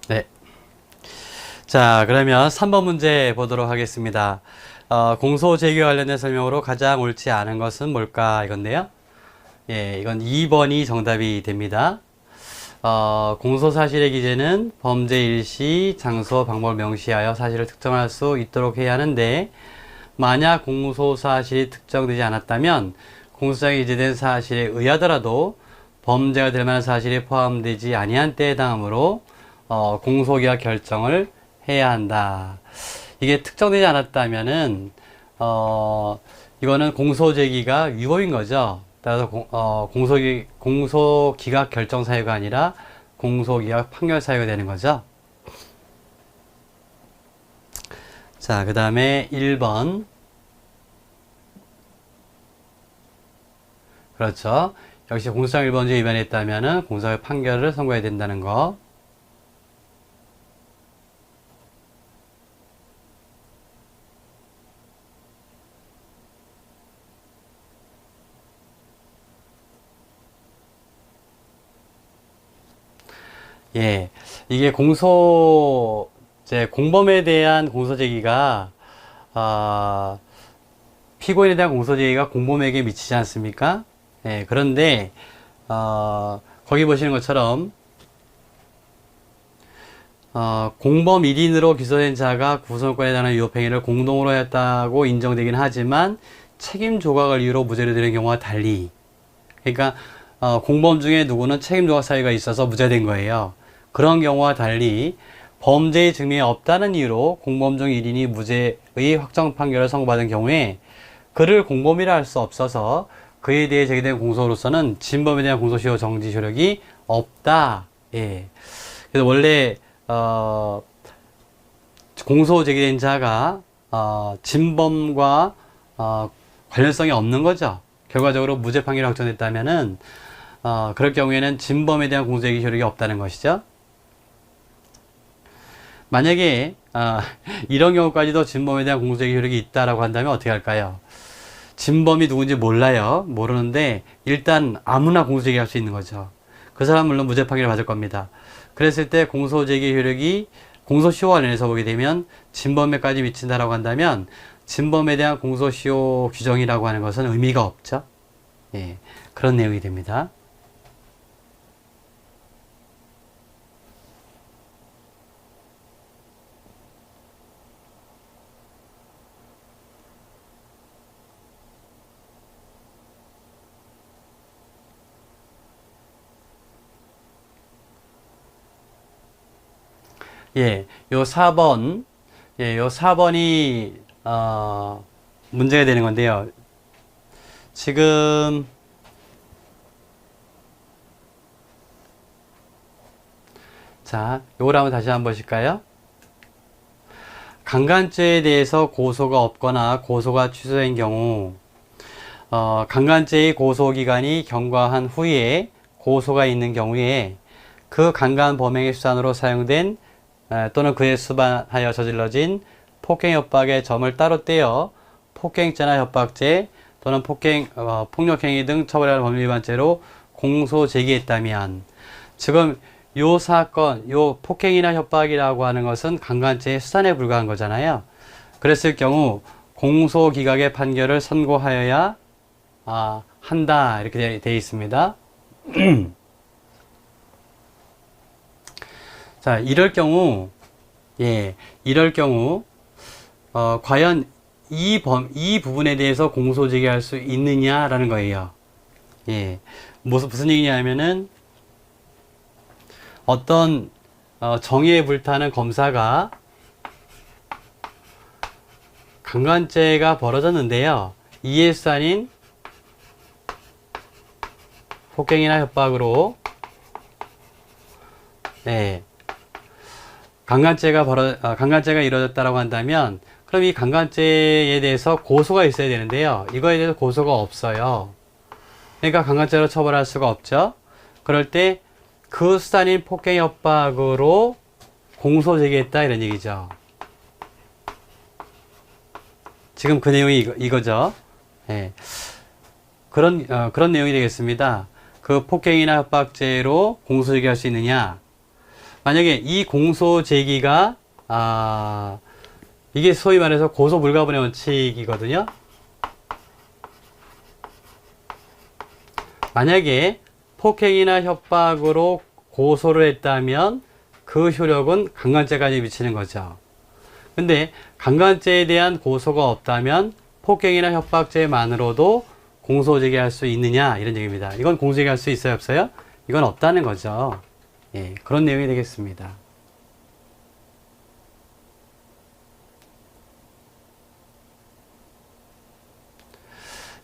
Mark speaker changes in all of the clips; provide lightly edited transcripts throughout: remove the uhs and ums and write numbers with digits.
Speaker 1: 네. 자, 그러면 3번 문제 보도록 하겠습니다. 공소제기 관련된 설명으로 가장 옳지 않은 것은 뭘까? 이건데요. 예, 이건 2번이 정답이 됩니다. 공소사실의 기재는 범죄 일시, 장소, 방법을 명시하여 사실을 특정할 수 있도록 해야 하는데, 만약 공소사실이 특정되지 않았다면 공소장에 기재된 사실에 의하더라도 범죄가 될 만한 사실이 포함되지 아니한 때에 해당하므로 공소기각 결정을 해야 한다. 이게 특정되지 않았다면은 이거는 공소제기가 위법인 거죠. 따라서 공소기각 결정 사유가 아니라 공소기각 판결 사유가 되는 거죠. 자, 그 다음에 1번. 그렇죠. 역시 공소장 1번지 위반했다면은 공소기각 판결을 선고해야 된다는 거. 예, 이게 공범에 대한 공소제기가, 피고인에 대한 공소제기가 공범에게 미치지 않습니까? 예, 그런데, 거기 보시는 것처럼, 공범 1인으로 기소된 자가 구성권에 대한 위법행위를 공동으로 했다고 인정되긴 하지만, 책임 조각을 이유로 무죄를 되는 경우와 달리, 그러니까, 공범 중에 누구는 책임 조각 사유가 있어서 무죄된 거예요. 그런 경우와 달리 범죄의 증명이 없다는 이유로 공범 중 1인이 무죄의 확정 판결을 선고받은 경우에 그를 공범이라 할 수 없어서 그에 대해 제기된 공소로서는 진범에 대한 공소시효 정지 효력이 없다. 예. 그래서 원래 공소 제기된 자가 진범과 관련성이 없는 거죠. 결과적으로 무죄 판결이 확정됐다면은 그럴 경우에는 진범에 대한 공소제기 효력이 없다는 것이죠. 만약에 이런 경우까지도 진범에 대한 공소제기 효력이 있다라고 한다면 어떻게 할까요? 진범이 누군지 몰라요. 모르는데 일단 아무나 공소제기할 수 있는 거죠. 그 사람은 물론 무죄 판결을 받을 겁니다. 그랬을 때 공소제기 효력이 공소시효와 관련해서 보게 되면 진범에까지 미친다라고 한다면 진범에 대한 공소시효 규정이라고 하는 것은 의미가 없죠. 예, 그런 내용이 됩니다. 예, 요 4번, 요 4번이, 문제가 되는 건데요. 지금, 자, 요걸 한번 다시 한번 보실까요? 강간죄에 대해서 고소가 없거나 고소가 취소된 경우, 강간죄의 고소기간이 경과한 후에 고소가 있는 경우에 그 강간 범행의 수단으로 사용된 또는 그에 수반하여 저질러진 폭행 협박의 점을 따로 떼어 폭행죄나 협박죄 또는 폭력행위 등 처벌해야 할 법률 위반죄로 공소 제기했다면, 지금 요 사건, 요 폭행이나 협박이라고 하는 것은 강간죄의 수단에 불과한 거잖아요. 그랬을 경우 공소기각의 판결을 선고하여야 한다, 이렇게 되어 있습니다. 자, 이럴 경우, 과연 이 부분에 대해서 공소제기할 수 있느냐라는 거예요. 예. 무슨 얘기냐면은, 어떤, 정의에 불타는 검사가 강간죄가 벌어졌는데요. 이에 수단인 폭행이나 협박으로, 네. 강간죄가 이루어졌다라고 한다면, 그럼 이 강간죄에 대해서 고소가 있어야 되는데요. 이거에 대해서 고소가 없어요. 그러니까 강간죄로 처벌할 수가 없죠. 그럴 때 그 수단인 폭행 협박으로 공소 제기했다, 이런 얘기죠. 지금 그 내용이 이거죠. 네. 그런 내용이 되겠습니다. 그 폭행이나 협박죄로 공소 제기할 수 있느냐? 만약에 이 공소 제기가 이게 소위 말해서 고소 불가분의 원칙이거든요. 만약에 폭행이나 협박으로 고소를 했다면 그 효력은 강간죄까지 미치는 거죠. 근데 강간죄에 대한 고소가 없다면 폭행이나 협박죄만으로도 공소제기할 수 있느냐 이런 얘기입니다. 이건 공소제기할 수 있어요, 없어요? 이건 없다는 거죠. 예, 그런 내용이 되겠습니다.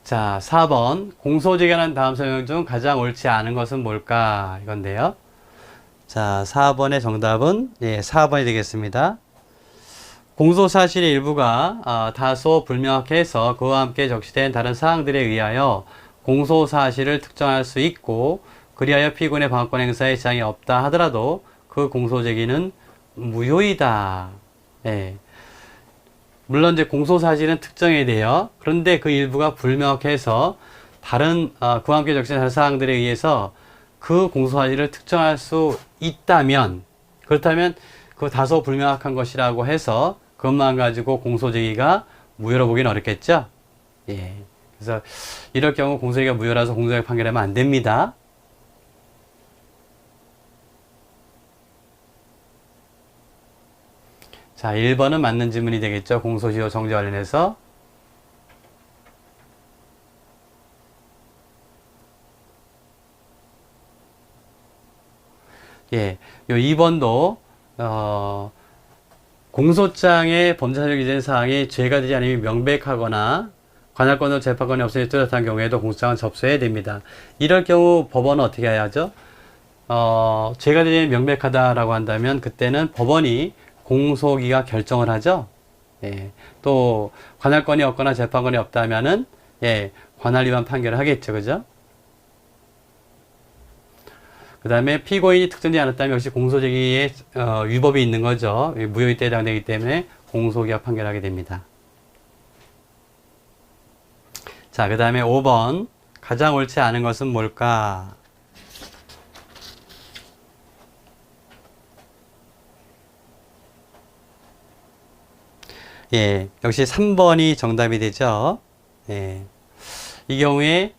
Speaker 1: 자, 4번 공소제기하는 다음 설명 중 가장 옳지 않은 것은 뭘까? 이건데요. 자, 4번의 정답은 4번이 되겠습니다. 공소사실의 일부가 다소 불명확해서 그와 함께 적시된 다른 사항들에 의하여 공소사실을 특정할 수 있고 그리하여 피고인의 방어권 행사에 지장이 없다 하더라도 그 공소제기는 무효이다. 예. 물론 이제 공소사실은 특정해야 돼요. 그런데 그 일부가 불명확해서 다른 그와 함께 적시된 다른 사항들에 의해서 그 공소사실을 특정할 수 있다면 그렇다면 그 다소 불명확한 것이라고 해서 그것만 가지고 공소제기가 무효로 보기는 어렵겠죠. 예. 그래서 이럴 경우 공소제기가 무효라서 공소제기 판결하면 안 됩니다. 자, 1번은 맞는 질문이 되겠죠. 공소시효 정지 관련해서. 예, 요 2번도 공소장에 범죄사실 기재된 사항이 죄가 되지 않으면 명백하거나 관할권으로 재판권이 없으니 뚜렷한 경우에도 공소장은 접수해야 됩니다. 이럴 경우 법원은 어떻게 해야죠? 죄가 되지 명백하다라고 한다면 그때는 법원이 공소기가 결정을 하죠. 예, 또 관할권이 없거나 재판권이 없다면은 관할 위반 판결을 하겠죠, 그죠? 그 다음에 피고인이 특정되지 않았다면 역시 공소제기에 위법이 있는 거죠. 무효이태에 해당되기 때문에 공소기각 판결하게 됩니다. 자, 그 다음에 5번 가장 옳지 않은 것은 뭘까? 예, 역시 3번이 정답이 되죠. 예, 이 경우에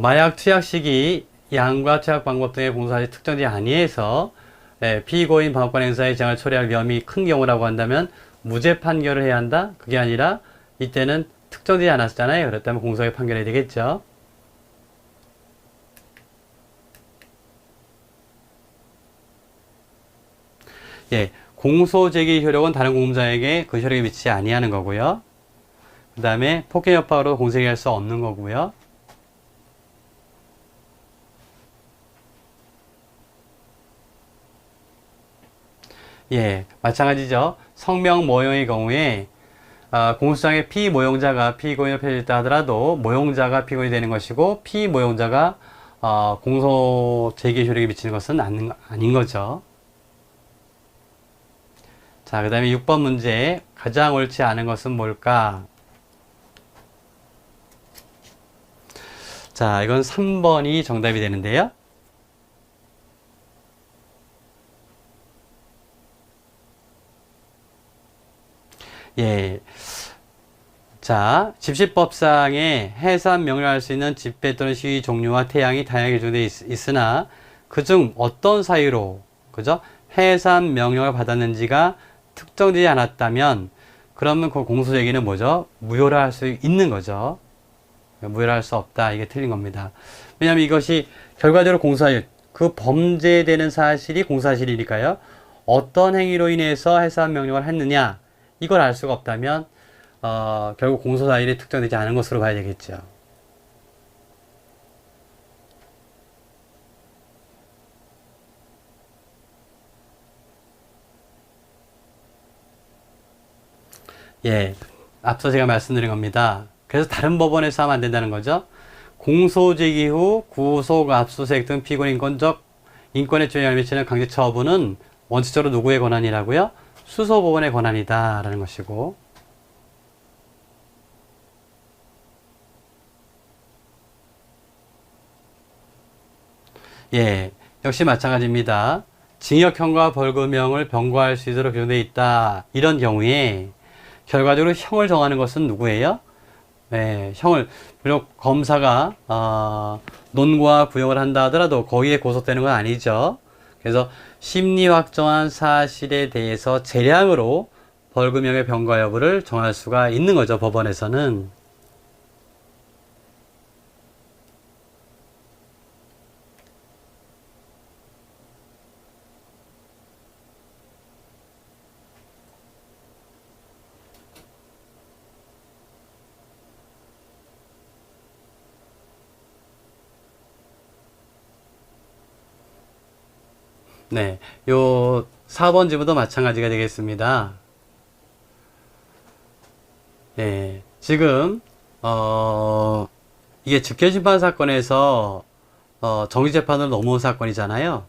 Speaker 1: 마약 투약 시기, 양과 투약 방법 등의 공소사실이 특정되지 아니해서 피고인 방어권 행사의 지장을 초래할 위험이 큰 경우라고 한다면 무죄 판결을 해야 한다? 그게 아니라 이때는 특정되지 않았잖아요. 그렇다면 공소하게 판결해야 되겠죠. 예, 공소제기 효력은 다른 공범자에게 그 효력이 미치지 아니하는 거고요. 그 다음에 폭행 협박으로 공소제기할 수 없는 거고요. 예, 마찬가지죠. 성명 모형의 경우에 공소장에 피모용자가 피고인을 폐지했다 하더라도 모용자가 피고인이 되는 것이고 피모용자가 공소 제기 효력이 미치는 것은 아닌 거죠. 자, 그 다음에 6번 문제 가장 옳지 않은 것은 뭘까? 자, 이건 3번이 정답이 되는데요. 예. 자, 집시법상에 해산 명령할 수 있는 집회 또는 시위 종류와 태양이 다양하게 규정되어 있으나 그중 어떤 사유로 그죠? 해산 명령을 받았는지가 특정되지 않았다면 그러면 그 공소제기는 뭐죠? 무효로 할 수 있는 거죠. 무효로 할 수 없다. 이게 틀린 겁니다. 왜냐하면 이것이 결과적으로 공소사실, 그 범죄되는 사실이 공소사실이니까요. 어떤 행위로 인해서 해산 명령을 했느냐 이걸 알 수가 없다면 결국 공소사실이 특정되지 않은 것으로 봐야 되겠죠. 예, 앞서 제가 말씀드린 겁니다. 그래서 다른 법원에서 하면 안 된다는 거죠. 공소제기 후 구속, 압수수색 등 피고인 인권의 조항을 미치는 강제 처분은 원칙적으로 누구의 권한이라고요? 수소법원의 권한이다라는 것이고, 예, 역시 마찬가지입니다. 징역형과 벌금형을 병고할 수 있도록 규정되어 있다. 이런 경우에 결과적으로 형을 정하는 것은 누구예요? 네, 형을 비록 검사가 논과 구형을 한다 하더라도 거기에 고속되는 건 아니죠. 그래서 심리 확정한 사실에 대해서 재량으로 벌금형의 병과 여부를 정할 수가 있는 거죠. 법원에서는. 네, 요 4번 지부도 마찬가지가 되겠습니다. 네, 지금 이게 직권심판 사건에서 정지재판으로 넘어온 사건이잖아요.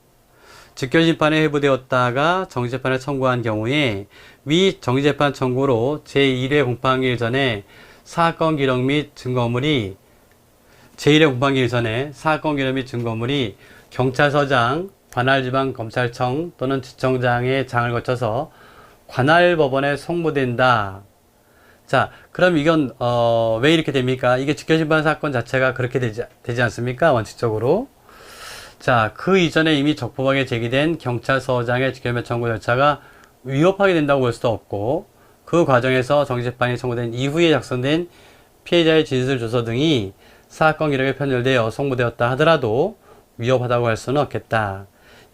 Speaker 1: 직권심판에 회부되었다가 정지재판을 청구한 경우에 위 정지재판 청구로 제1회 공판기일 전에 사건 기록 및 증거물이 제1회 공판기일 전에 사건 기록 및 증거물이 경찰서장, 관할지방검찰청 또는 지청장의 장을 거쳐서 관할법원에 송부된다. 자, 그럼 이건 왜 이렇게 됩니까? 이게 직권심판 사건 자체가 그렇게 되지 않습니까? 원칙적으로. 자, 그 이전에 이미 적법하게 제기된 경찰서장의 직권심판 청구 절차가 위협하게 된다고 볼 수도 없고, 그 과정에서 정지재판이 청구된 이후에 작성된 피해자의 진술조서 등이 사건 기록에 편열되어 송부되었다 하더라도 위협하다고 할 수는 없겠다.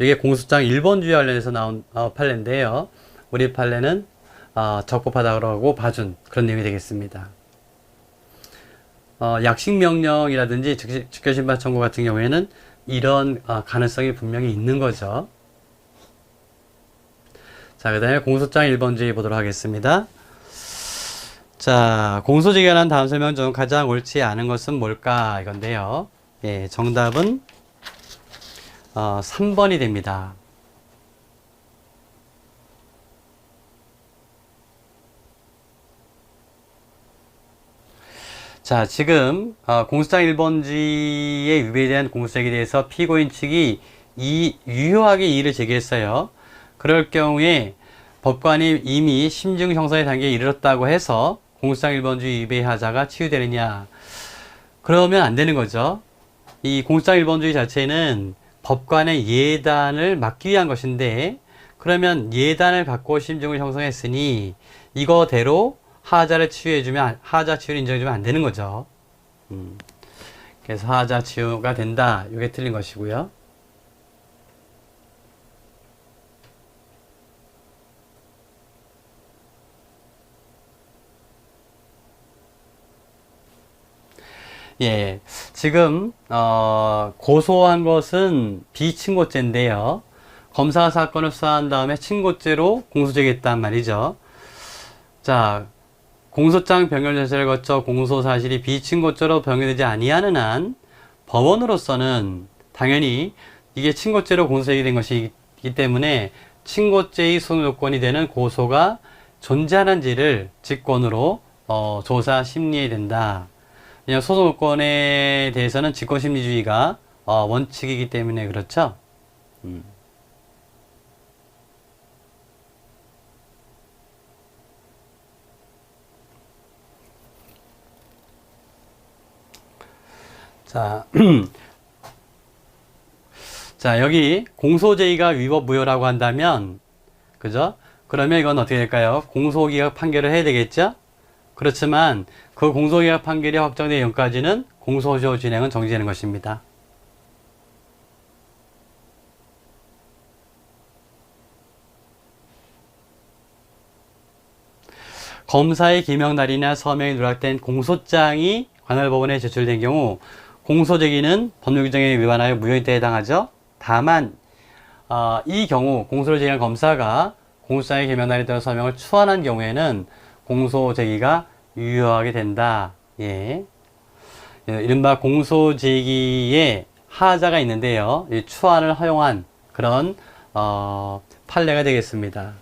Speaker 1: 이게 공소장 1번주의 관련해서 나온 판례인데요. 우리 판례는 적법하다고 봐준 그런 내용이 되겠습니다. 약식명령이라든지 직권심판 청구 같은 경우에는 이런 가능성이 분명히 있는 거죠. 자, 그 다음에 공소장 1번주의 보도록 하겠습니다. 자, 공소제기한 다음 설명 중 가장 옳지 않은 것은 뭘까? 이건데요. 예, 정답은 3번이 됩니다. 자, 지금 공소장 1번지의 위배에 대한 공소장에 대해서 피고인 측이 유효하게 이의를 제기했어요. 그럴 경우에 법관이 이미 심증 형성의 단계에 이르렀다고 해서 공소장 1번지 위배 하자가 치유되느냐? 그러면 안 되는 거죠. 이 공소장 1번주의 자체는 법관의 예단을 막기 위한 것인데, 그러면 예단을 갖고 심증을 형성했으니 이거대로 하자를 치유해주면, 하자 치유를 인정해주면 안 되는 거죠. 그래서 하자 치유가 된다. 이게 틀린 것이고요. 예, 지금 고소한 것은 비친고죄인데요. 검사가 사건을 수사한 다음에 친고죄로 공소제기했단 말이죠. 자, 공소장 변경 절차를 거쳐 공소 사실이 비친고죄로 변경되지 아니하는 한 법원으로서는 당연히 이게 친고죄로 공소제기된 것이기 때문에 친고죄의 소송 요건이 되는 고소가 존재하는지를 직권으로 조사 심리해야 된다. 왜냐하면 소송 요건에 대해서는 직권심리주의가 원칙이기 때문에 그렇죠. 자, 자, 여기 공소제의가 위법무효라고 한다면, 그죠? 그러면 이건 어떻게 될까요? 공소기각 판결을 해야 되겠죠? 그렇지만 그 공소기각 판결이 확정되기 전까지는 공소시효 진행은 정지되는 것입니다. 검사의 기명날이나 서명이 누락된 공소장이 관할법원에 제출된 경우 공소제기는 법률 규정에 위반하여 무효인대에 해당하죠. 다만 이 경우 공소를 제기한 검사가 공소장의 기명날에 따른 서명을 추안한 경우에는 공소제기가 유효하게 된다. 예. 이른바 공소제기에 하자가 있는데요. 이 추안을 허용한 그런 판례가 되겠습니다.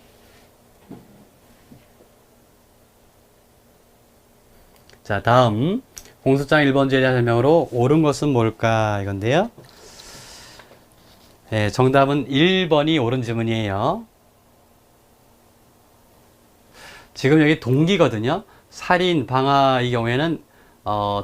Speaker 1: 자, 다음 공소장 1번지에 대한 설명으로 옳은 것은 뭘까 이건데요. 예, 정답은 1번이 옳은 질문이에요. 지금 여기 동기거든요. 살인, 방화 이 경우에는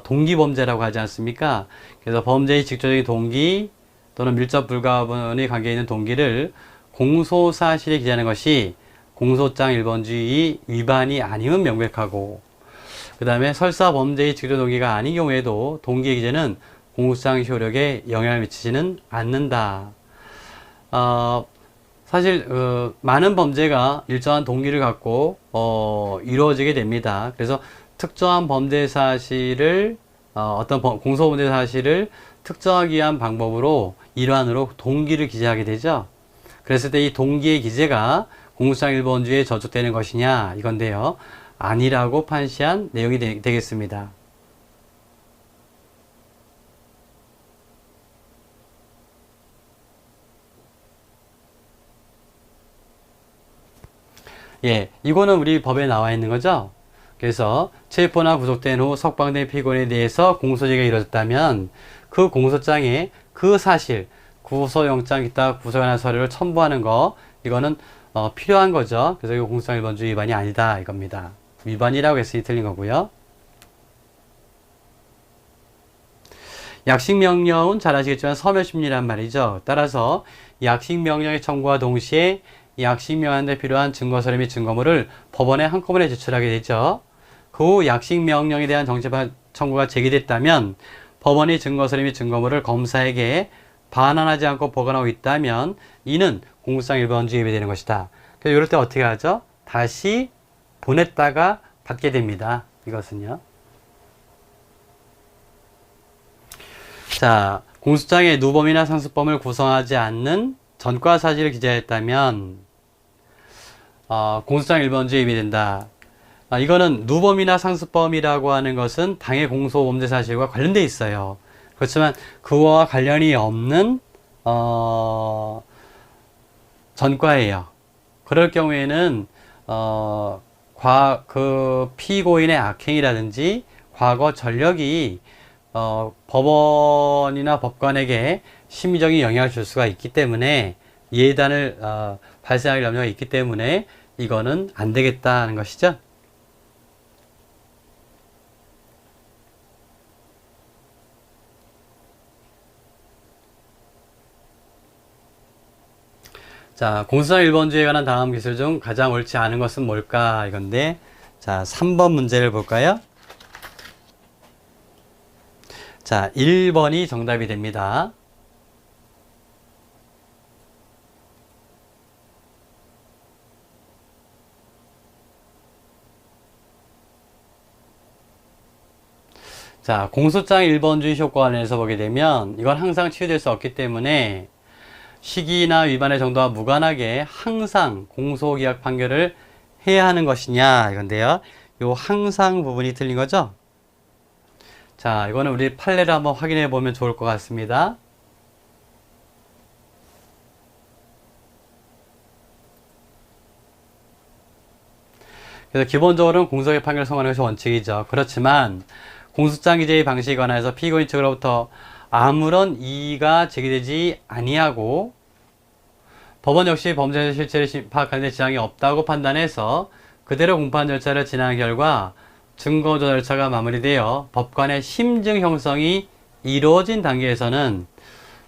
Speaker 1: 동기범죄라고 하지 않습니까? 그래서 범죄의 직접적인 동기 또는 밀접 불가분의 관계에 있는 동기를 공소사실에 기재하는 것이 공소장 1번주의 위반이 아니면 명백하고, 그 다음에 설사 범죄의 직접 동기가 아닌 경우에도 동기의 기재는 공소장 효력에 영향을 미치지는 않는다. 사실 많은 범죄가 일정한 동기를 갖고 이루어지게 됩니다. 그래서 특정한 범죄 사실을 어떤 공소범죄 사실을 특정하기 위한 방법으로 일환으로 동기를 기재하게 되죠. 그랬을 때 이 동기의 기재가 공소장 1번주에 저촉되는 것이냐 이건데요. 아니라고 판시한 내용이 되겠습니다. 예, 이거는 우리 법에 나와 있는 거죠. 그래서 체포나 구속된 후 석방된 피고인에 대해서 공소시효가 이루어졌다면 그 공소장에 그 사실, 구속영장 기타 구속에 관한 서류를 첨부하는 거, 이거는 필요한 거죠. 그래서 이거 공소장 1번주 위반이 아니다 이겁니다. 위반이라고 했으니 틀린 거고요. 약식명령은 잘 아시겠지만 섬유심리란 말이죠. 따라서 약식명령의 청구와 동시에 약식명령에 필요한 증거서류 및 증거물을 법원에 한꺼번에 제출하게 되죠. 그 후 약식명령에 대한 정치판 청구가 제기됐다면 법원이 증거서류 및 증거물을 검사에게 반환하지 않고 보관하고 있다면 이는 공소장 1번주 위반이 되는 것이다. 그래서 이럴 때 어떻게 하죠? 다시 보냈다가 받게 됩니다. 이것은요. 자, 공소장에 누범이나 상습범을 구성하지 않는 전과 사실을 기재했다면 공소장 1번주에 위반이 된다. 이거는 누범이나 상습범이라고 하는 것은 당해 공소범죄 사실과 관련돼 있어요. 그렇지만 그와 관련이 없는 전과예요. 그럴 경우에는 그 피고인의 악행이라든지 과거 전력이 법원이나 법관에게 심리적인 영향을 줄 수가 있기 때문에 예단을 발생할 염려가 있기 때문에 이거는 안 되겠다는 것이죠. 자, 공소장 1번주에 관한 다음 기술 중 가장 옳지 않은 것은 뭘까? 이건데, 자, 3번 문제를 볼까요? 자, 1번이 정답이 됩니다. 자, 공소장 1번주의 효과에 관해서 보게 되면 이건 항상 치유될 수 없기 때문에 시기나 위반의 정도와 무관하게 항상 공소기각 판결을 해야 하는 것이냐 이건데요. 요 항상 부분이 틀린 거죠. 자, 이거는 우리 판례를 한번 확인해 보면 좋을 것 같습니다. 그래서 기본적으로는 공소기각 판결을 성하는 것이 원칙이죠. 그렇지만 공소장 기재의 방식에 관해서 피고인 측으로부터 아무런 이의가 제기되지 아니하고 법원 역시 범죄 실체를 파악하는 데 지장이 없다고 판단해서 그대로 공판 절차를 진행한 결과 증거조사 절차가 마무리되어 법관의 심증 형성이 이루어진 단계에서는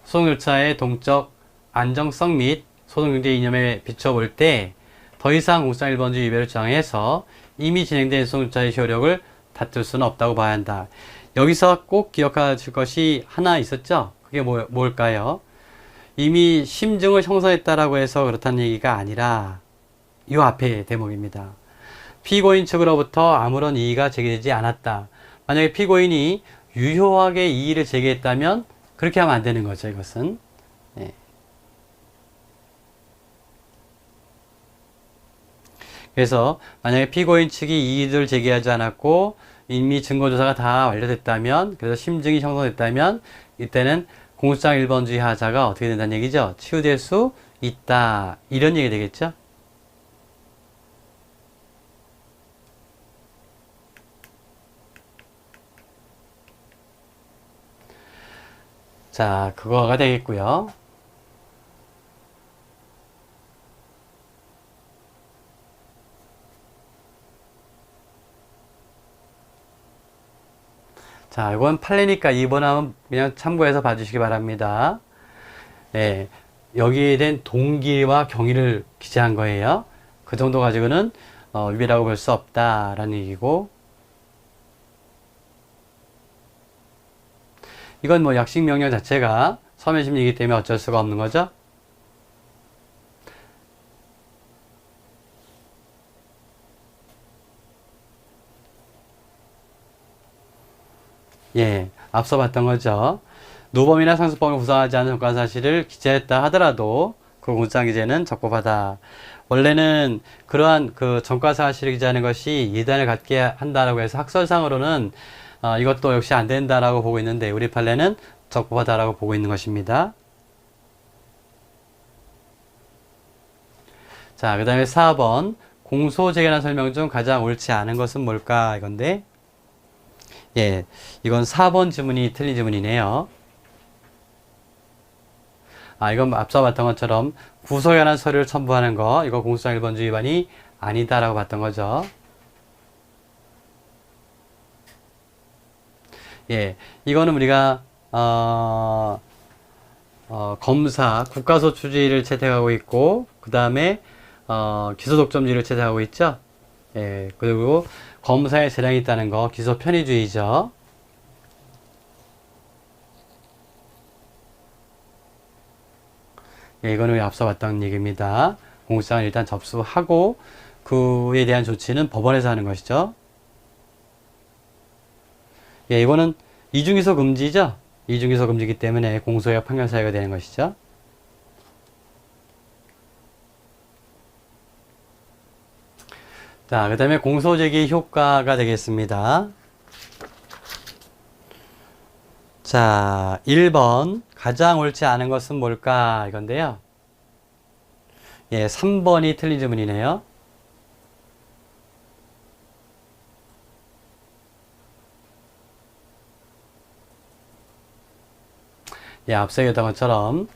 Speaker 1: 소송 절차의 동적 안정성 및 소송 경제 이념에 비춰볼 때 더 이상 공소장 1번주 위배를 주장해서 이미 진행된 소송 절차의 효력을 다툴 수는 없다고 봐야 한다. 여기서 꼭 기억하실 것이 하나 있었죠? 그게 뭘까요? 이미 심증을 형성했다라고 해서 그렇다는 얘기가 아니라 이 앞에 대목입니다. 피고인 측으로부터 아무런 이의가 제기되지 않았다. 만약에 피고인이 유효하게 이의를 제기했다면 그렇게 하면 안 되는 거죠. 이것은. 네. 그래서 만약에 피고인 측이 이의를 제기하지 않았고 이미 증거조사가 다 완료됐다면, 그래서 심증이 형성됐다면 이때는 공소장 1번주의 하자가 어떻게 된다는 얘기죠? 치유될 수 있다. 이런 얘기 되겠죠? 자, 그거가 되겠고요. 자, 이건 판례니까 2번 하면 그냥 참고해서 봐주시기 바랍니다. 예, 여기에 대한 동기와 경위를 기재한 거예요. 그 정도 가지고는 위배라고 볼 수 없다라는 얘기고, 이건 뭐 약식 명령 자체가 서면심리이기 때문에 어쩔 수가 없는 거죠. 예, 앞서 봤던 거죠. 누범이나 상습범을 구성하지 않은 전과 사실을 기재했다 하더라도 그 공소장 기재는 적법하다. 원래는 그러한 그 전과 사실을 기재하는 것이 예단을 갖게 한다라고 해서 학설상으로는 이것도 역시 안 된다라고 보고 있는데 우리 판례는 적법하다라고 보고 있는 것입니다. 자, 그 다음에 4번 공소제기란 설명 중 가장 옳지 않은 것은 뭘까 이건데, 예, 이건 4번 지문이 틀린 지문이네요. 이건 앞서 봤던 것처럼 구속에 관한 서류를 첨부하는 거, 이거 공소장 1번지 위반이 아니다라고 봤던 거죠. 예, 이거는 우리가 검사 국가소추주의를 채택하고 있고, 그 다음에 기소독점주의를 채택하고 있죠. 예, 그리고 검사의 재량이 있다는 거, 기소 편의주의죠. 예, 이거는 앞서 봤던 얘기입니다. 공소장을 일단 접수하고 그에 대한 조치는 법원에서 하는 것이죠. 예, 이거는 이중기소 금지죠. 이중기소 금지이기 때문에 공소유예 판결 사유가 되는 것이죠. 자, 그 다음에 공소제기 효과가 되겠습니다. 자, 1번 가장 옳지 않은 것은 뭘까 이건데요. 예, 3번이 틀린 질문이네요. 예, 앞서 얘기했던 것처럼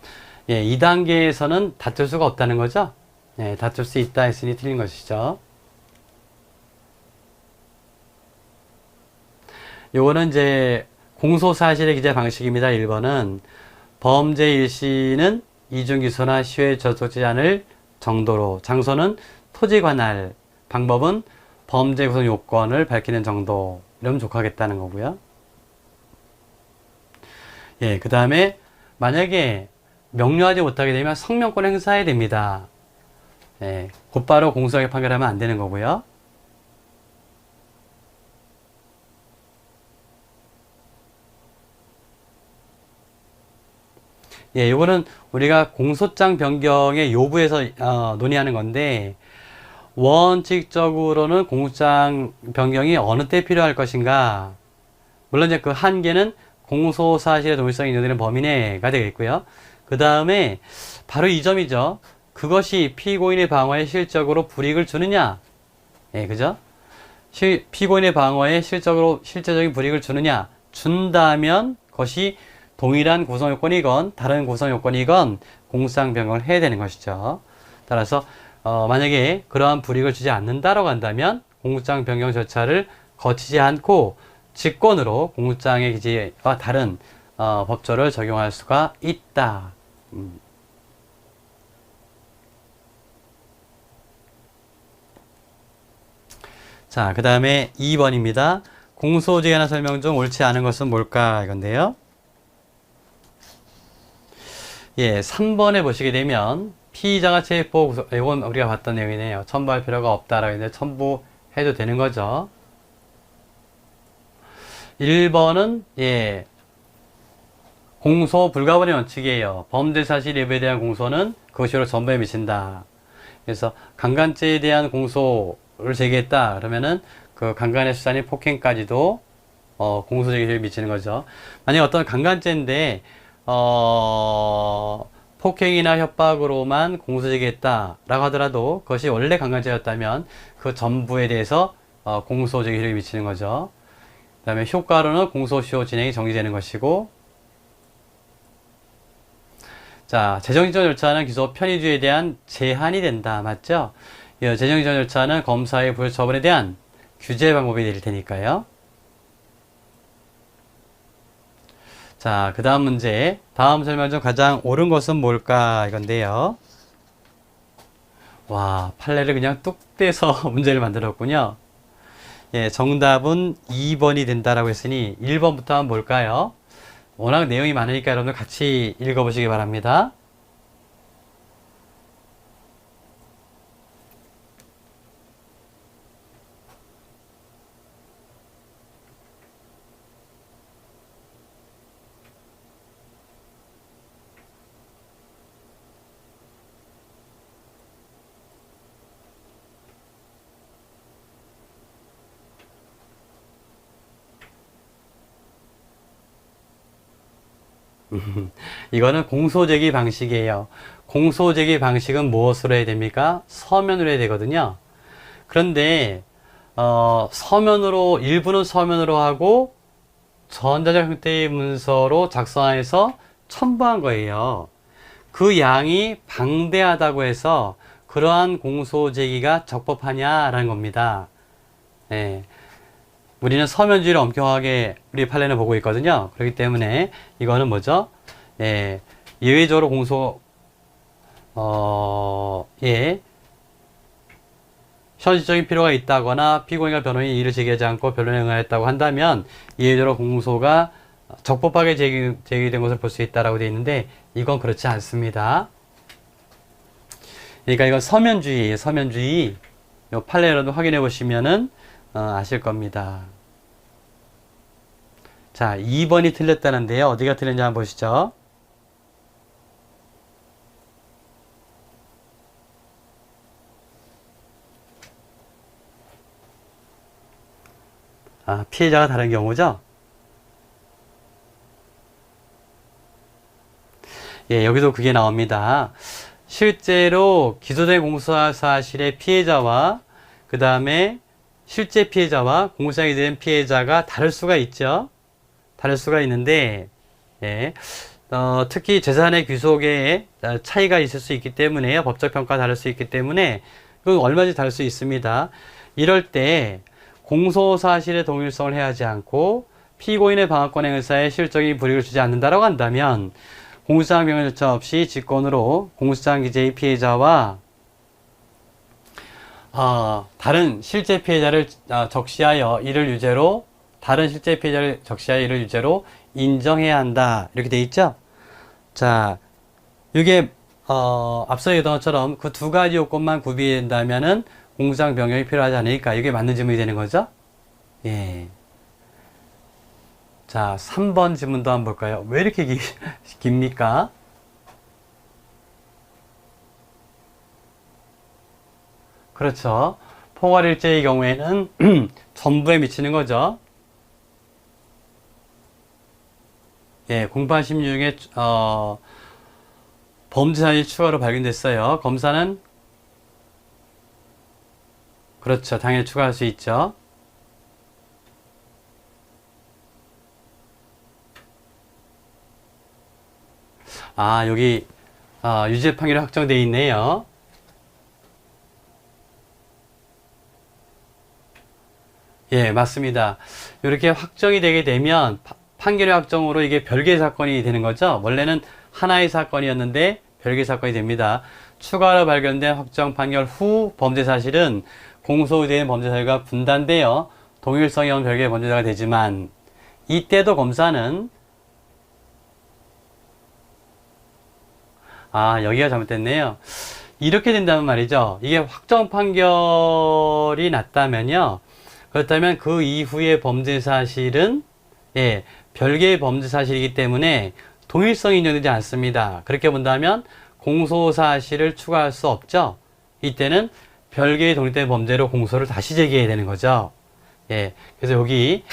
Speaker 1: 예, 2단계에서는 다툴 수가 없다는 거죠. 예, 다툴 수 있다 했으니 틀린 것이죠. 요거는 이제 공소사실의 기재 방식입니다. 1번은 범죄 일시는 이중기소나 시효에 저촉되지 않을 정도로, 장소는 토지 관할, 방법은 범죄 구성 요건을 밝히는 정도, 이러면 족하겠다는 거고요. 예, 그 다음에 만약에 명료하지 못하게 되면 성명권 행사해야 됩니다. 예, 곧바로 공소하게 판결하면 안 되는 거고요. 예, 요거는 우리가 공소장 변경의 요부에서 논의하는 건데, 원칙적으로는 공소장 변경이 어느 때 필요할 것인가. 물론 이제 그 한계는 공소사실의 동일성이 인정되는 범위 내가 되겠고요. 그 다음에 바로 이 점이죠. 그것이 피고인의 방어에 실적으로 불이익을 주느냐. 예, 그죠? 피고인의 방어에 실제적인 불이익을 주느냐. 준다면 그것이 동일한 구성요건이건 다른 구성요건이건 공소장 변경을 해야 되는 것이죠. 따라서 만약에 그러한 불이익을 주지 않는다라고 한다면 공소장 변경 절차를 거치지 않고 직권으로 공소장의 기재와 다른 법조를 적용할 수가 있다. 자, 그 다음에 2번입니다. 공소제기나 설명 중 옳지 않은 것은 뭘까 이건데요. 예, 3번에 보시게 되면 피의자가 체포 구속, 이건 우리가 봤던 내용이네요. 첨부할 필요가 없다라고 했는데 첨부해도 되는 거죠. 1번은 예, 공소 불가분의 원칙이에요. 범죄 사실 여부에 대한 공소는 그것으로 전부에 미친다. 그래서 강간죄에 대한 공소를 제기했다 그러면은 그 강간의 수단인 폭행까지도 공소 제기를 미치는 거죠. 만약 어떤 강간죄인데 폭행이나 협박으로만 공소제기했다라고 하더라도 그것이 원래 강간죄였다면 그 전부에 대해서 공소제기를 미치는 거죠. 그 다음에 효과로는 공소시효 진행이 정지되는 것이고, 자, 재정지정 절차는 기소 편의주의에 대한 제한이 된다. 맞죠? 재정지정 절차는 검사의 불처분에 대한 규제 방법이 될 테니까요. 자, 그 다음 문제. 다음 설명 중 가장 옳은 것은 뭘까? 이건데요. 와, 판례를 그냥 뚝 떼서 문제를 만들었군요. 예, 정답은 2번이 된다라고 했으니 1번부터 한번 볼까요? 워낙 내용이 많으니까 여러분들 같이 읽어보시기 바랍니다. 이거는 공소제기 방식이에요. 공소제기 방식은 무엇으로 해야 됩니까? 서면으로 해야 되거든요. 그런데 서면으로 일부는 서면으로 하고 전자적 형태의 문서로 작성해서 첨부한 거예요. 그 양이 방대하다고 해서 그러한 공소제기가 적법하냐라는 겁니다. 네. 우리는 서면주의를 엄격하게 우리 판례는 보고 있거든요. 그렇기 때문에 이거는 뭐죠? 예, 예외적으로 예, 현실적인 필요가 있다거나 피고인과 변호인이 이의를 제기하지 않고 변론에 응하였다고 한다면 예외적으로 공소가 적법하게 제기된 것을 볼 수 있다라고 되어 있는데 이건 그렇지 않습니다. 그러니까 이건 서면주의예요. 서면주의. 이 판례 여러분 확인해 보시면은 아실 겁니다. 자, 2번이 틀렸다는데요. 어디가 틀렸는지 한번 보시죠. 아, 피해자가 다른 경우죠? 예, 여기도 그게 나옵니다. 실제로 기소된 공소사실의 피해자와 그 다음에 실제 피해자와 공소장이 된 피해자가 다를 수가 있죠. 다를 수가 있는데 예, 특히 재산의 귀속에 차이가 있을 수 있기 때문에 법적 평가가 다를 수 있기 때문에 그건 얼마든지 다를 수 있습니다. 이럴 때 공소사실의 동일성을 해하지 않고 피고인의 방어권 행사에 실적인 불이익을 주지 않는다라고 한다면 공소장 변경 절차 없이 직권으로 공소장 기재의 피해자와 다른 실제 피해자를 적시하여 이를 유죄로 다른 실제 피해자를 적시하여 이를 유죄로 인정해야 한다 이렇게 돼 있죠. 자, 이게 앞서 얘기했던 것처럼 그 두 가지 요건만 구비된다면은 공소장 변경이 필요하지 않으니까 이게 맞는 질문이 되는 거죠. 예. 자, 3번 질문도 한번 볼까요? 왜 이렇게 깁니까? 그렇죠. 포괄일제의 경우에는 전부에 미치는 거죠. 예, 0816에 범죄 사실이 추가로 발견됐어요. 검사는 그렇죠. 당연히 추가할 수 있죠. 아, 여기 유죄 판결이 확정되어 있네요. 예, 맞습니다. 이렇게 확정이 되게 되면 판결의 확정으로 이게 별개의 사건이 되는 거죠. 원래는 하나의 사건이었는데 별개의 사건이 됩니다. 추가로 발견된 확정 판결 후 범죄 사실은 공소된 범죄 사실과 분단되어 동일성이 없는 별개의 범죄자가 되지만 이때도 검사는 여기가 잘못됐네요. 이렇게 된다면 말이죠. 이게 확정 판결이 났다면요. 그렇다면 그 이후의 범죄 사실은 예, 별개의 범죄 사실이기 때문에 동일성이 인정되지 않습니다. 그렇게 본다면 공소 사실을 추가할 수 없죠. 이때는 별개의 독립된 범죄로 공소를 다시 제기해야 되는 거죠. 예, 그래서 여기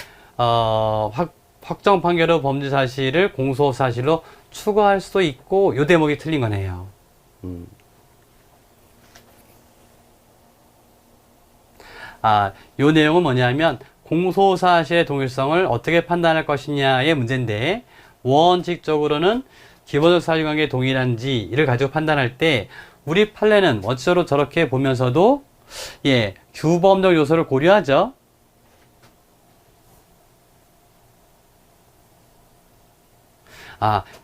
Speaker 1: 확정 판결 후 범죄 사실을 공소 사실로 추가할 수도 있고 요 대목이 틀린 거네요. 요 내용은 뭐냐면 공소사실의 동일성을 어떻게 판단할 것이냐의 문제인데 원칙적으로는 기본적 사실관계에 동일한지를 가지고 판단할 때 우리 판례는 원칙적으로 저렇게 보면서도 예, 규범적 요소를 고려하죠.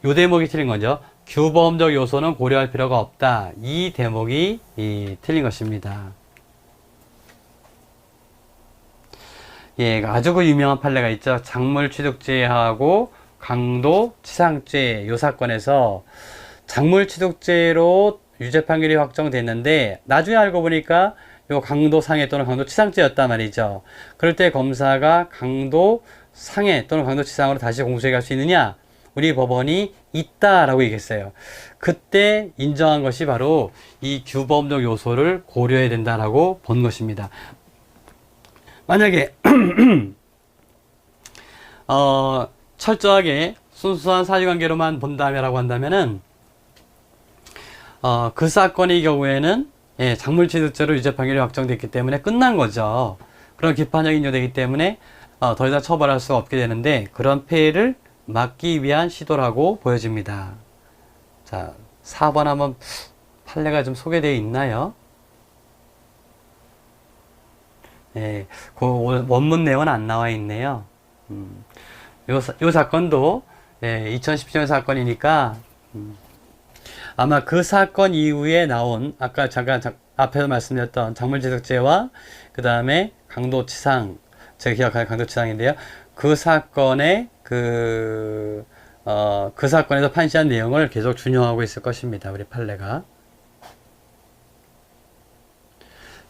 Speaker 1: 요 대목이 틀린 거죠. 규범적 요소는 고려할 필요가 없다. 이 대목이 틀린 것입니다. 예, 아주 그 유명한 판례가 있죠. 작물취득죄하고 강도치상죄 요 사건에서 작물취득죄로 유죄 판결이 확정됐는데 나중에 알고 보니까 요 강도상해 또는 강도치상죄였단 말이죠. 그럴 때 검사가 강도상해 또는 강도치상으로 다시 공소해 갈 수 있느냐? 우리 법원이 있다라고 얘기했어요. 그때 인정한 것이 바로 이 규범적 요소를 고려해야 된다라고 본 것입니다. 만약에 철저하게 순수한 사실관계로만 본다라고 한다면은 그 사건의 경우에는 작물취득죄로 유죄 판결이 확정됐기 때문에 끝난 거죠. 그런 기판적 인정되기 때문에 더 이상 처벌할 수가 없게 되는데 그런 폐해를 막기 위한 시도라고 보여집니다. 자, 4번 한번 판례가 좀 소개되어 있나요? 예, 그 원문 내용은 안 나와 있네요. 요 사건도 2017년 사건이니까 아마 그 사건 이후에 나온 아까 잠깐 앞에서 말씀드렸던 작물취득죄와 그 다음에 강도치상, 제가 기억하는 강도치상인데요. 그 사건의 그 사건에서 판시한 내용을 계속 준용하고 있을 것입니다. 우리 판례가.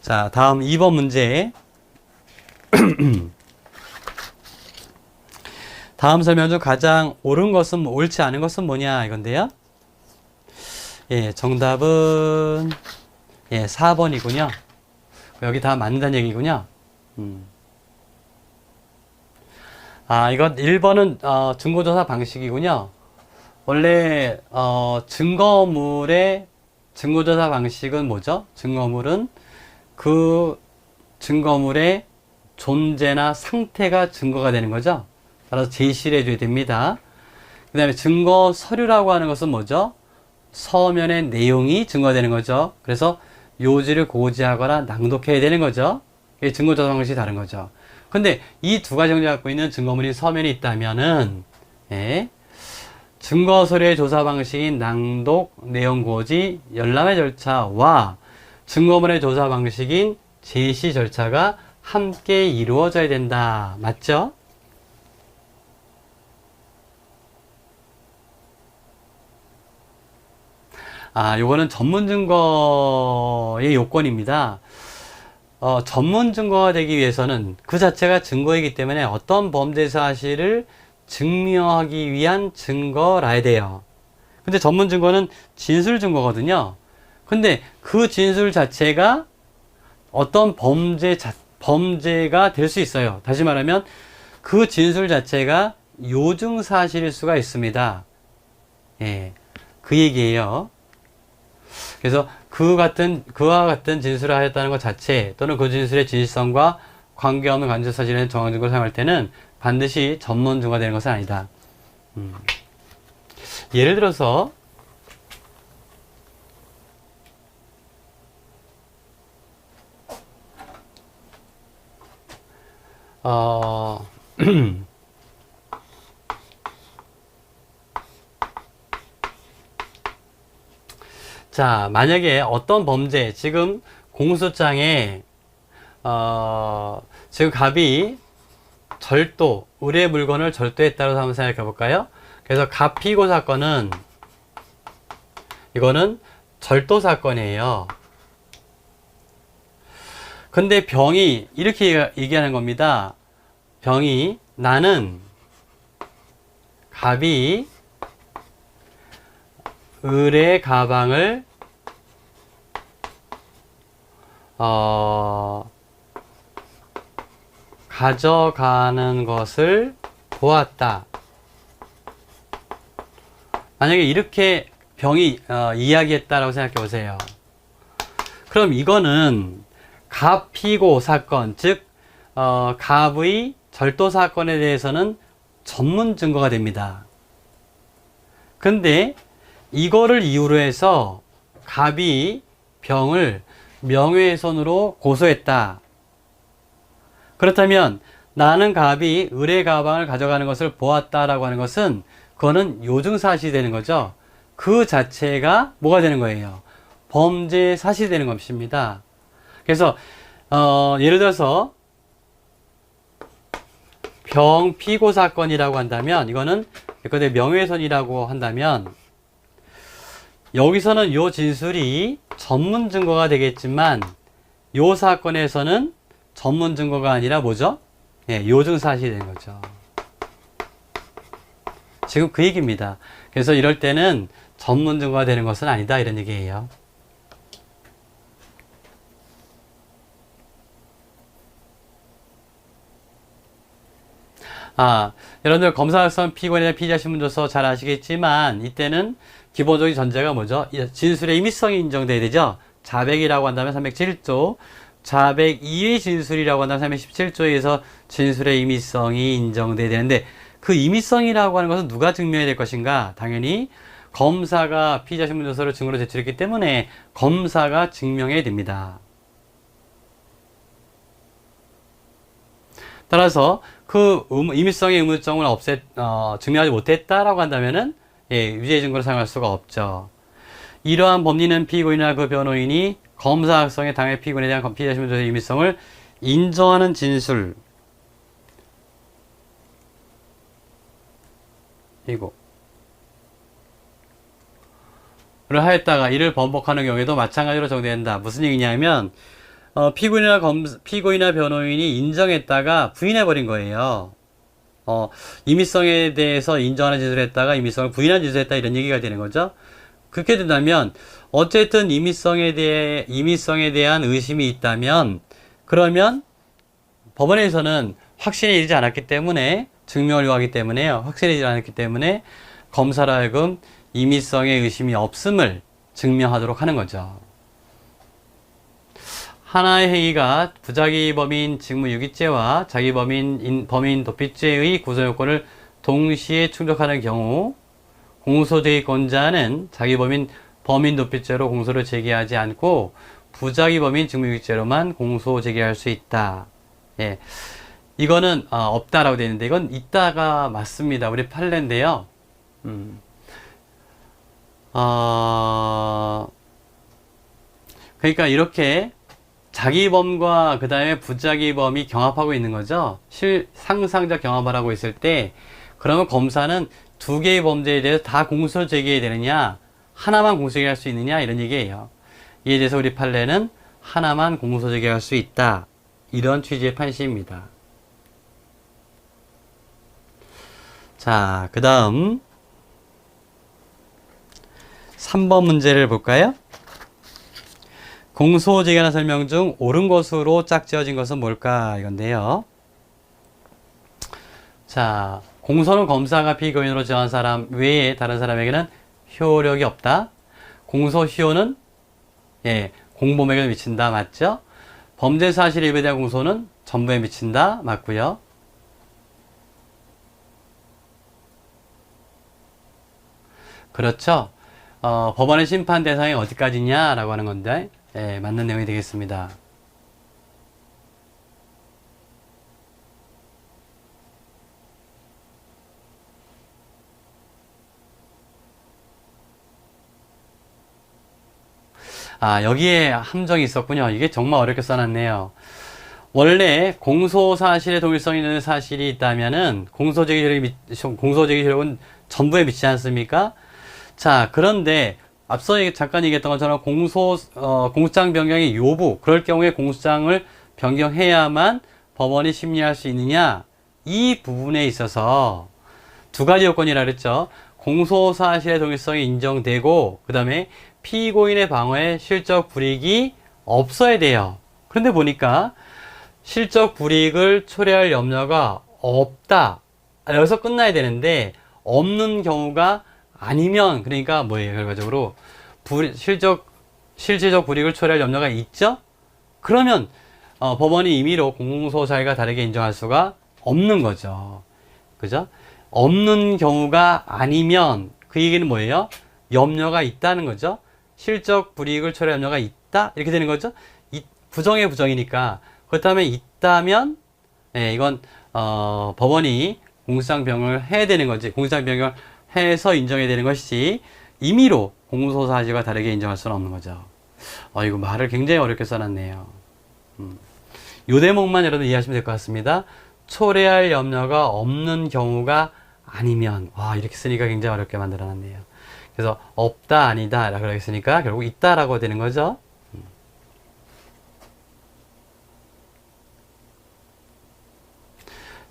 Speaker 1: 자, 다음 2번 문제. 다음 설명 중 가장 옳지 않은 것은 뭐냐 이건데요. 예, 정답은 4번이군요. 여기 다 맞는다는 얘기군요. 이건 1번은 증거조사 방식이군요. 원래 증거물의 증거조사 방식은 뭐죠? 증거물은 그 증거물의 존재나 상태가 증거가 되는 거죠. 따라서 제시를 해줘야 됩니다. 그 다음에 증거 서류라고 하는 것은 뭐죠? 서면의 내용이 증거되는 거죠. 그래서 요지를 고지하거나 낭독해야 되는 거죠. 증거조사 방식이 다른 거죠. 근데 이 두 가지 형태를 갖고 있는 증거물이 서면이 있다면은 증거 서류의 조사 방식인 낭독, 내용 고지, 열람의 절차와 증거물의 조사 방식인 제시 절차가 함께 이루어져야 된다. 맞죠? 요거는 전문 증거의 요건입니다. 전문 증거가 되기 위해서는 그 자체가 증거이기 때문에 어떤 범죄 사실을 증명하기 위한 증거라야 돼요. 근데 전문 증거는 진술 증거거든요. 근데 그 진술 자체가 어떤 범죄가 될 수 있어요. 다시 말하면 그 진술 자체가 요증 사실일 수가 있습니다. 그 얘기예요. 그래서 그와 같은 진술을 하였다는 것 자체 또는 그 진술의 진실성과 관계없는 간접 사실의 정황 증거를 사용할 때는 반드시 전문 증거가 되는 것은 아니다. 예를 들어서 자, 만약에 어떤 범죄, 지금 공소장에, 지금 갑이 의뢰 물건을 절도했다고 한번 생각해 볼까요? 그래서 갑피고 사건은, 이거는 절도 사건이에요. 근데 병이 이렇게 얘기하는 겁니다. 병이, 나는 갑이 의뢰 가방을 가져가는 것을 보았다. 만약에 이렇게 병이 이야기했다라고 생각해 보세요. 그럼 이거는 갑피고 사건, 즉 갑의 절도 사건에 대해서는 전문 증거가 됩니다. 근데 이거를 이유로 해서 갑이 병을 명예훼손으로 고소했다. 그렇다면 나는 갑이 의뢰 가방을 가져가는 것을 보았다라고 하는 것은 그거는 요증사실이 되는 거죠. 그 자체가 뭐가 되는 거예요? 범죄 사실이 되는 것입니다. 그래서 예를 들어서 병피고 사건이라고 한다면, 이거는 예컨대 명예훼손이라고 한다면, 여기서는 요 진술이 전문 증거가 되겠지만 요 사건에서는 전문 증거가 아니라 뭐죠? 예, 요증 사실이 되는 거죠. 지금 그 얘기입니다. 그래서 이럴 때는 전문 증거가 되는 것은 아니다, 이런 얘기예요. 여러분들 검사학선 피고인이나 피의자 신문조서 잘 아시겠지만, 이때는 기본적인 전제가 뭐죠? 진술의 임의성이 인정돼야 되죠? 자백이라고 한다면 307조, 자백 2의 진술이라고 한다면 317조에서 진술의 임의성이 인정돼야 되는데, 그 임의성이라고 하는 것은 누가 증명해야 될 것인가? 당연히 검사가 피의자 신문조서를 증거로 제출했기 때문에 검사가 증명해야 됩니다. 따라서 그 임의성의 의무점을 증명하지 못했다라고 한다면은, 예, 유죄 증거로 사용할 수가 없죠. 이러한 법리는 피고인이나 그 변호인이 검사 악성의 당해 피고인에 대한 피의자 신문조서의 임의성을 인정하는 진술, 를 하였다가 이를 번복하는 경우에도 마찬가지로 적용된다. 무슨 얘기냐면, 피고인이나 변호인이 인정했다가 부인해버린 거예요. 임의성에 대해서 인정하는 진술을 했다가 임의성을 부인한 진술을 했다, 이런 얘기가 되는 거죠. 그렇게 된다면, 어쨌든 임의성에 대한 의심이 있다면, 그러면 법원에서는 확신이 이르지 않았기 때문에, 증명을 요하기 때문에요. 확신이 이르지 않았기 때문에 검사로 하여금 임의성의 의심이 없음을 증명하도록 하는 거죠. 하나의 행위가 부자기 범인 직무유기죄와 자기 범인 도피죄의 구성요건을 동시에 충족하는 경우 공소제기권자는 자기 범인 도피죄로 공소를 제기하지 않고 부자기 범인 직무유기죄로만 공소 제기할 수 있다. 예, 이거는 없다라고 되어 있는데, 이건 있다가 맞습니다. 우리 판례인데요. 그러니까 이렇게 자기범과 그 다음에 부자기범이 경합하고 있는 거죠. 상상적 경합을 하고 있을 때, 그러면 검사는 두 개의 범죄에 대해서 다 공소 제기해야 되느냐, 하나만 공소 제기할 수 있느냐, 이런 얘기예요. 이에 대해서 우리 판례는 하나만 공소 제기할 수 있다, 이런 취지의 판시입니다. 자, 그 다음 3번 문제를 볼까요? 공소제기하는 설명 중 옳은 것으로 짝지어진 것은 뭘까? 이건데요. 자, 공소는 검사가 피고인으로 정한 사람 외에 다른 사람에게는 효력이 없다. 공소 효는, 예, 공범에게 미친다. 맞죠? 범죄 사실 일부에 대한 공소는 전부에 미친다. 맞고요. 그렇죠. 법원의 심판 대상이 어디까지냐라고 하는 건데, 예, 맞는 내용이 되겠습니다. 여기에 함정이 있었군요. 이게 정말 어렵게 써놨네요. 원래 공소사실에 동일성 있는 사실이 있다면은 공소제기 효력은 전부에 미치지 않습니까? 자, 그런데 앞서 잠깐 얘기했던 것처럼 공소장 변경의 요부, 그럴 경우에 공소장을 변경해야만 법원이 심리할 수 있느냐, 이 부분에 있어서 두 가지 요건이라 그랬죠. 공소사실의 동일성이 인정되고, 그 다음에 피고인의 방어에 실적 불이익이 없어야 돼요. 그런데 보니까 실적 불이익을 초래할 염려가 없다, 여기서 끝나야 되는데, 없는 경우가 아니면, 그러니까 뭐예요? 결과적으로 실질적 불이익을 초래할 염려가 있죠? 그러면 법원이 임의로 공소사실과 다르게 인정할 수가 없는 거죠. 그죠? 없는 경우가 아니면 그 얘기는 뭐예요? 염려가 있다는 거죠. 실적 불이익을 초래할 염려가 있다, 이렇게 되는 거죠. 부정의 부정이니까. 그렇다면 있다면, 예, 이건 법원이 공소장 변경을 해야 되는 거지. 공소장 변경을 해서 인정해야 되는 것이지 임의로 공소사실과 다르게 인정할 수는 없는 거죠. 이거 말을 굉장히 어렵게 써놨네요. 요 대목만 여러분 이해하시면 될 것 같습니다. 초래할 염려가 없는 경우가 아니면, 이렇게 쓰니까 굉장히 어렵게 만들어놨네요. 그래서 없다 아니다 라고 했으니까 결국 있다라고 되는 거죠.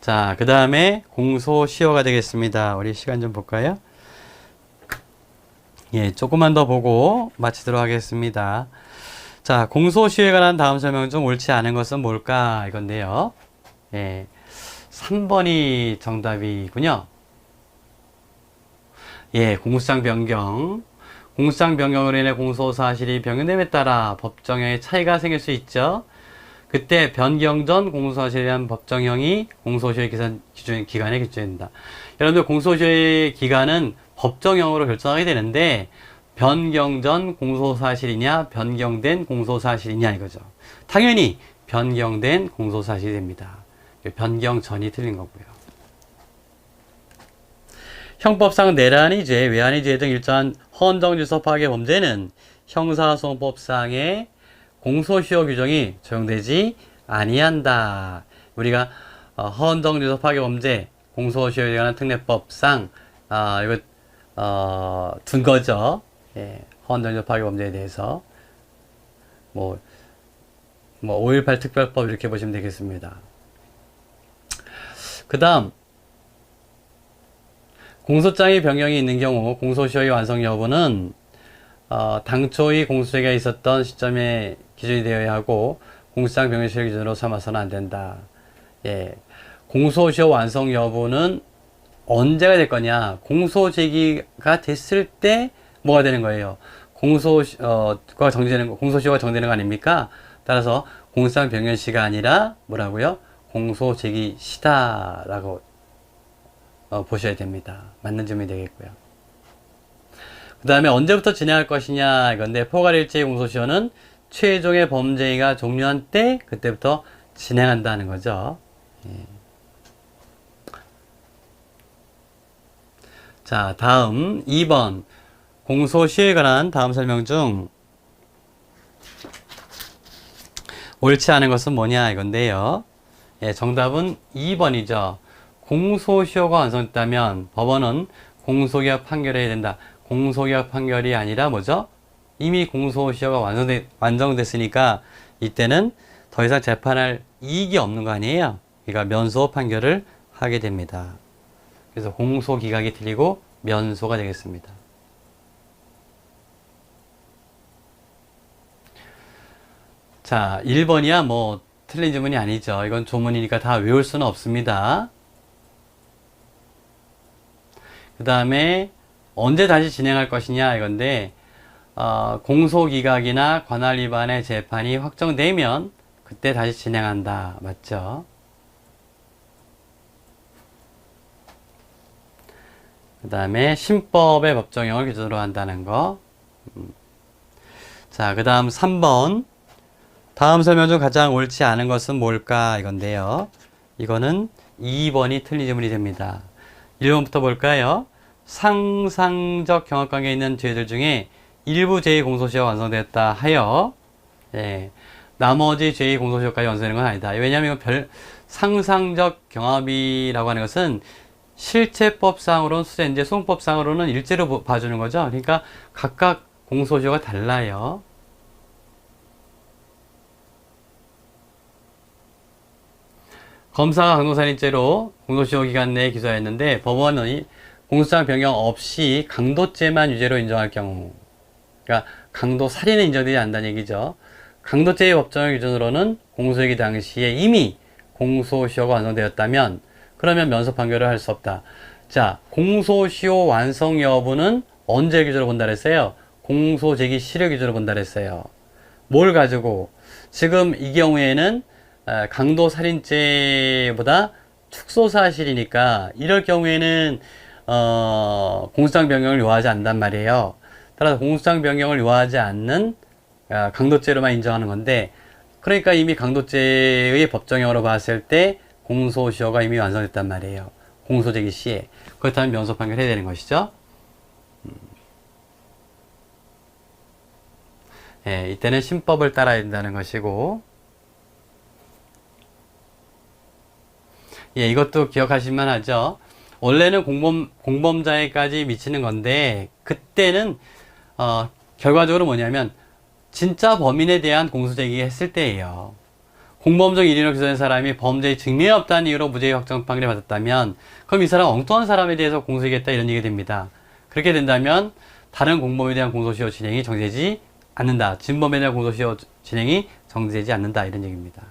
Speaker 1: 자, 그 다음에 공소시효가 되겠습니다. 우리 시간 좀 볼까요? 예, 조금만 더 보고 마치도록 하겠습니다. 자, 공소시효에 관한 다음 설명 중 옳지 않은 것은 뭘까? 이건데요. 예, 3번이 정답이군요. 예, 공소장 변경. 공소장 변경으로 인해 공소사실이 변경됨에 따라 법정형의 차이가 생길 수 있죠. 그때 변경 전 공소사실에 대한 법정형이 공소시효의 기간에 기준된다. 여러분들 공소시효의 기간은 법정형으로 결정하게 되는데 변경 전 공소사실이냐 변경된 공소사실이냐 이거죠. 당연히 변경된 공소사실이 됩니다. 변경 전이 틀린 거고요. 형법상 내란의 죄, 외환의 죄 등 일정한 헌정질서 파괴 범죄는 형사소송법상의 공소시효 규정이 적용되지 아니한다. 우리가 헌정질서 파괴 범죄, 공소시효에 관한 특례법상 이거 둔 거죠. 예, 헌정질서 파괴 범죄에 대해서 5.18 특별법 이렇게 보시면 되겠습니다. 그 다음 공소장의 변경이 있는 경우 공소시효의 완성 여부는 당초의 공소시효가 있었던 시점에 기준이 되어야 하고 공소장 변경 시효 기준으로 삼아서는 안 된다. 예, 공소시효 완성 여부는 언제가 될 거냐? 공소 제기가 됐을 때 뭐가 되는 거예요? 공소시효가 정되는 거 아닙니까? 따라서 공소장 변경 시가 아니라 뭐라고요? 공소 제기 시다라고 보셔야 됩니다. 맞는 점이 되겠고요. 그 다음에 언제부터 진행할 것이냐 이건데 포괄일제의 공소시효는 최종의 범죄가 종료한 때 그때부터 진행한다는 거죠. 예. 자, 다음 2번 공소시효에 관한 다음 설명 중 옳지 않은 것은 뭐냐 이건데요. 예, 정답은 2번이죠. 공소시효가 완성됐다면 법원은 공소기각 판결해야 된다. 공소기각 판결이 아니라 뭐죠? 이미 공소시효가 완성됐으니까 이때는 더 이상 재판할 이익이 없는 거 아니에요? 그러니까 면소 판결을 하게 됩니다. 그래서 공소기각이 틀리고 면소가 되겠습니다. 자, 1번이야 틀린 지문이 아니죠. 이건 조문이니까 다 외울 수는 없습니다. 그 다음에 언제 다시 진행할 것이냐 이건데 공소기각이나 관할 위반의 재판이 확정되면 그때 다시 진행한다. 맞죠? 그 다음에 신법의 법정형을 기준으로 한다는 거. 자, 그 다음 3번 다음 설명 중 가장 옳지 않은 것은 뭘까 이건데요. 이거는 2번이 틀린 질문이 됩니다. 1번부터 볼까요? 상상적 경합관계에 있는 죄들 중에 일부 죄의 공소시효가 완성되었다 하여 나머지 죄의 공소시효까지 완성되는 건 아니다. 왜냐하면 상상적 경합이라고 하는 것은 실체법상으로는 수재인데 소송법상으로는 일제로 봐주는 거죠. 그러니까 각각 공소시효가 달라요. 검사가 강도살인죄로 공소시효 기간 내에 기소하였는데 법원이 공소장 변경 없이 강도죄만 유죄로 인정할 경우, 그러니까 강도살인은 인정되지 않는다는 얘기죠. 강도죄의 법정의 기준으로는 공소시효 당시에 이미 공소시효가 완성되었다면 그러면 면소 판결을 할 수 없다. 자, 공소시효 완성 여부는 언제 기준으로 본다 그랬어요? 공소 제기 시효 기준으로 본다 그랬어요. 뭘 가지고? 지금 이 경우에는 강도살인죄보다 축소사실이니까 이럴 경우에는 공소장 변경을 요하지 않는단 말이에요. 따라서 공소장 변경을 요하지 않는 강도죄로만 인정하는 건데, 그러니까 이미 강도죄의 법정형으로 봤을 때 공소시효가 이미 완성됐단 말이에요. 공소제기 시에. 그렇다면 면소 판결해야 되는 것이죠. 예, 이때는 신법을 따라야 된다는 것이고, 예, 이것도 기억하실만 하죠. 원래는 공범자에까지 미치는 건데, 그때는, 결과적으로 뭐냐면, 진짜 범인에 대한 공소제기했을 때예요. 공범적 일인으로 기소된 사람이 범죄의 증명이 없다는 이유로 무죄의 확정 판결을 받았다면, 그럼 이 사람 엉뚱한 사람에 대해서 공소제기했다 이런 얘기 됩니다. 그렇게 된다면, 다른 공범에 대한 공소시효 진행이 정지되지 않는다. 진범에 대한 공소시효 진행이 정지되지 않는다. 이런 얘기입니다.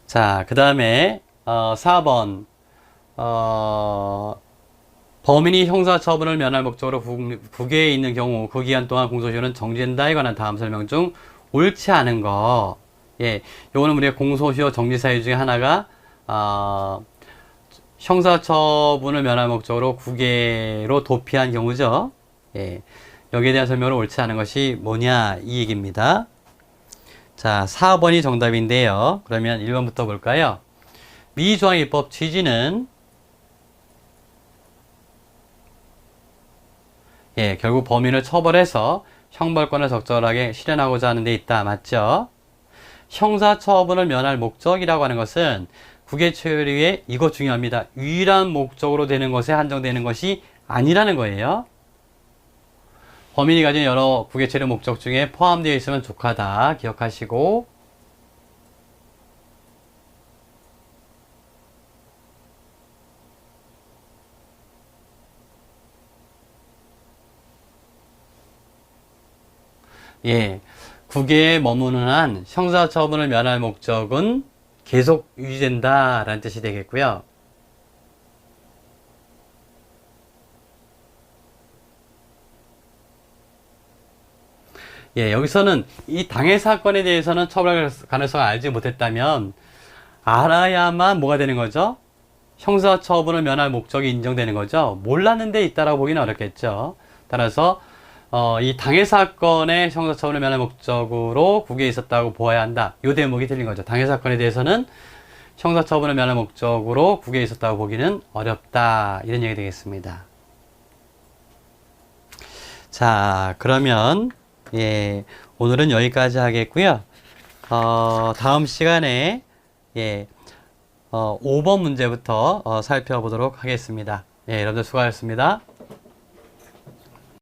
Speaker 1: 자, 그 다음에 4번 범인이 형사처분을 면할 목적으로 국외에 있는 경우 그 기간 동안 공소시효는 정지된다에 관한 다음 설명 중 옳지 않은 거. 예, 요거는 우리가 공소시효 정지 사유 중에 하나가 형사처분을 면할 목적으로 국외로 도피한 경우죠. 예, 여기에 대한 설명으로 옳지 않은 것이 뭐냐 이 얘기입니다. 자, 4번이 정답인데요. 그러면 1번부터 볼까요? 미조항 입법 취지는 예, 결국 범인을 처벌해서 형벌권을 적절하게 실현하고자 하는 데 있다. 맞죠? 형사처분을 면할 목적이라고 하는 것은 국외 처리의 이것 중요합니다. 유일한 목적으로 되는 것에 한정되는 것이 아니라는 거예요. 범인이 가진 여러 국외 처리 목적 중에 포함되어 있으면 족하다. 기억하시고, 예, 국외에 머무는 한 형사처분을 면할 목적은 계속 유지된다 라는 뜻이 되겠고요. 예, 여기서는 이 당해 사건에 대해서는 처벌할 가능성을 알지 못했다면 알아야만 뭐가 되는 거죠? 형사처분을 면할 목적이 인정되는 거죠. 몰랐는데 있다라고 보기는 어렵겠죠. 따라서 이 당해 사건의 형사처분을 면할 목적으로 국외에 있었다고 보아야 한다. 이 대목이 틀린 거죠. 당해 사건에 대해서는 형사처분을 면할 목적으로 국외에 있었다고 보기는 어렵다. 이런 얘기 되겠습니다. 자, 그러면 예, 오늘은 여기까지 하겠고요. 다음 시간에 예, 5번 문제부터 살펴보도록 하겠습니다. 예, 여러분들 수고하셨습니다.